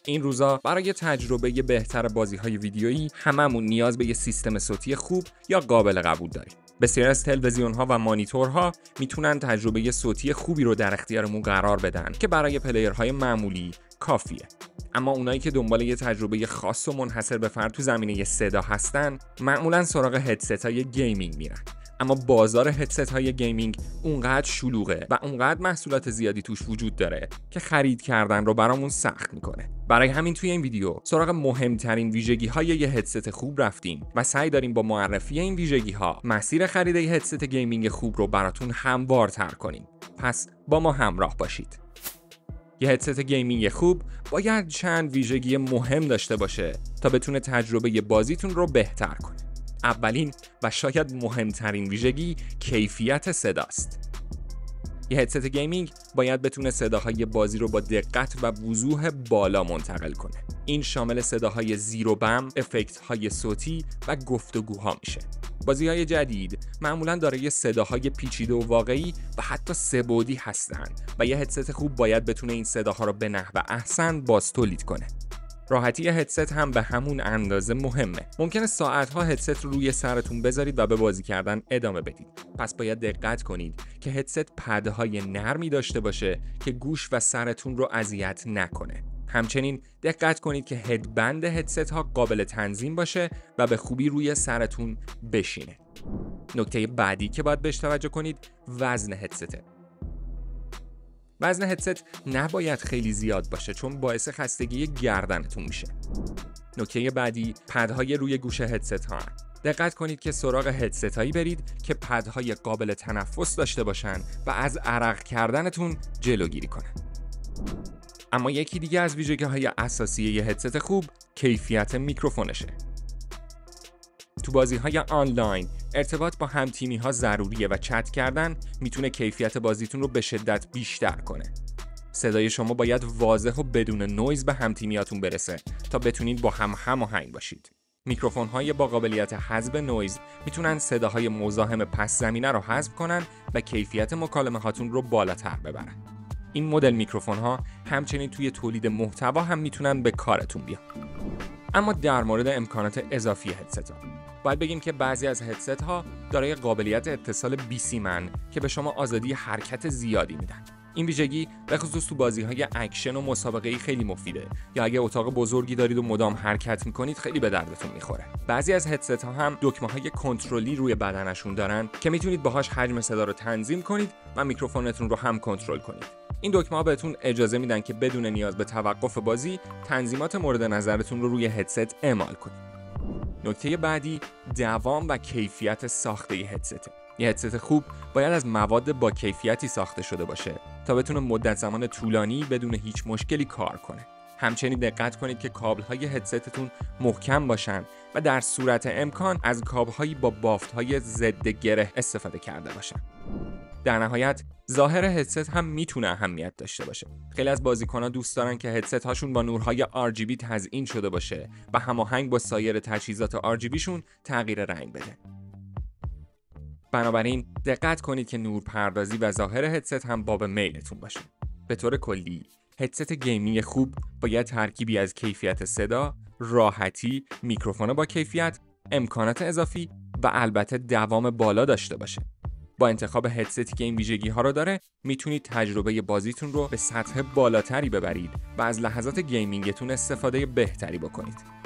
این روزا برای تجربه بهتر بازی‌های ویدیویی هممون نیاز به یه سیستم صوتی خوب یا قابل قبول داریم. بسیاری از تلویزیون‌ها و مانیتورها میتونن تجربه صوتی خوبی رو در اختیارمون قرار بدن که برای پلیرهای معمولی کافیه. اما اونایی که دنبال یه تجربه خاص و منحصر به فرد تو زمینه صدا هستن، معمولاً سراغ هدست‌های گیمینگ میرن. اما بازار هدست‌های گیمینگ اونقدر شلوغه و اونقدر محصولات زیادی توش وجود داره که خرید کردن رو برامون سخت میکنه. برای همین توی این ویدیو سراغ مهمترین ویژگی‌های یه هدست خوب رفتیم و سعی داریم با معرفی این ویژگی‌ها مسیر خرید یه هدست گیمینگ خوب رو براتون هموارتر کنیم. پس با ما همراه باشید. یه هدست گیمینگ خوب باید چند ویژگی مهم داشته باشه تا بتونه تجربه بازیتون رو بهتر کنه. اولین و شاید مهمترین ویژگی کیفیت صداست. یه هدست گیمینگ باید بتونه صداهای بازی رو با دقت و وضوح بالا منتقل کنه. این شامل صداهای زیر و بم، افکت‌های صوتی و گفتگوها میشه. بازی‌های جدید معمولاً دارای صداهای پیچیده و واقعی و حتی سه‌بعدی هستن و یه هدست خوب باید بتونه این صداها رو به نحو احسن بازتولید کنه. راحتی هدست هم به همون اندازه مهمه. ممکنه ساعت‌ها هدست رو روی سرتون بذارید و به بازی کردن ادامه بدید. پس باید دقت کنید که هدست پدهای نرمی داشته باشه که گوش و سرتون رو اذیت نکنه. همچنین دقت کنید که هدبند هدست ها قابل تنظیم باشه و به خوبی روی سرتون بشینه. نکته بعدی که باید بهش توجه کنید وزن هدسته. وزن هدست نباید خیلی زیاد باشه چون باعث خستگی گردنتون میشه. نکته بعدی پدهای روی گوش هدست ها. دقت کنید که سراغ هدست هایی برید که پدهای قابل تنفس داشته باشن و از عرق کردنتون جلوگیری کنن. اما یکی دیگه از ویژگی‌های اساسی یه هدست خوب کیفیت میکروفونشه. تو بازی‌های آنلاین ارتباط با هم‌تیمی‌ها ضروریه و چت کردن میتونه کیفیت بازیتون رو به شدت بیشتر کنه. صدای شما باید واضح و بدون نویز به هم‌تیمیاتون برسه تا بتونید با هم هماهنگ باشید. میکروفون‌های با قابلیت حذف نویز میتونن صداهای مزاحم پس زمینه رو حذف کنن و کیفیت مکالمه‌هاتون رو بالاتر ببرن. این مدل میکروفون‌ها همچنین توی تولید محتوا هم میتونن به کارتون بیان. اما در مورد امکانات اضافی هدست‌ها باید بگیم که بعضی از هدست‌ها دارای قابلیت اتصال بی‌سیمن که به شما آزادی حرکت زیادی میدن. این ویژگی به خصوص تو بازی‌های اکشن و مسابقه‌ای خیلی مفیده یا اگه اتاق بزرگی دارید و مدام حرکت می‌کنید خیلی به دردتون می‌خوره. بعضی از هدست‌ها هم دکمه‌های کنترلی روی بدنشون دارن که میتونید باهاش حجم صدا رو تنظیم کنید و میکروفونتون رو هم کنترل کنید. این دکمه‌ها بهتون اجازه میدن که بدون نیاز به توقف بازی تنظیمات مورد نظرتون رو روی هدست اعمال کنید. نکته بعدی دوام و کیفیت ساخته هدسته. یه هدست خوب باید از مواد با کیفیتی ساخته شده باشه تا بتونه مدت زمان طولانی بدون هیچ مشکلی کار کنه. همچنین دقت کنید که کابل‌های هدستتون محکم باشن و در صورت امکان از کابل‌هایی با بافت‌های ضد گره استفاده کرده باشن. در نهایت ظاهر هدست هم میتونه اهمیت داشته باشه. خیلی از بازیکن‌ها دوست دارن که هدست هاشون با نورهای RGB تزیین شده باشه و هماهنگ با سایر تجهیزات RGB شون تغییر رنگ بده. بنابراین دقت کنید که نورپردازی و ظاهر هدست هم باب میلتون باشه. به طور کلی هدست گیمینگ خوب باید ترکیبی از کیفیت صدا، راحتی، میکروفون با کیفیت، امکانات اضافی و البته دوام بالا داشته باشه. با انتخاب هدستی که این ویژگی‌ها رو داره میتونید تجربه بازیتون رو به سطح بالاتری ببرید و از لحظات گیمینگتون استفاده بهتری بکنید.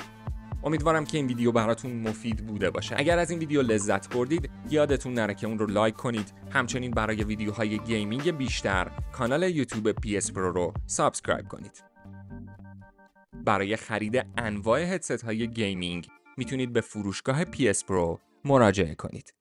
امیدوارم که این ویدیو براتون مفید بوده باشه. اگر از این ویدیو لذت بردید یادتون نره که اون رو لایک کنید. همچنین برای ویدیوهای گیمینگ بیشتر کانال یوتیوب PS Pro رو سابسکرایب کنید. برای خرید انواع هدست‌های گیمینگ میتونید به فروشگاه PS Pro مراجعه کنید.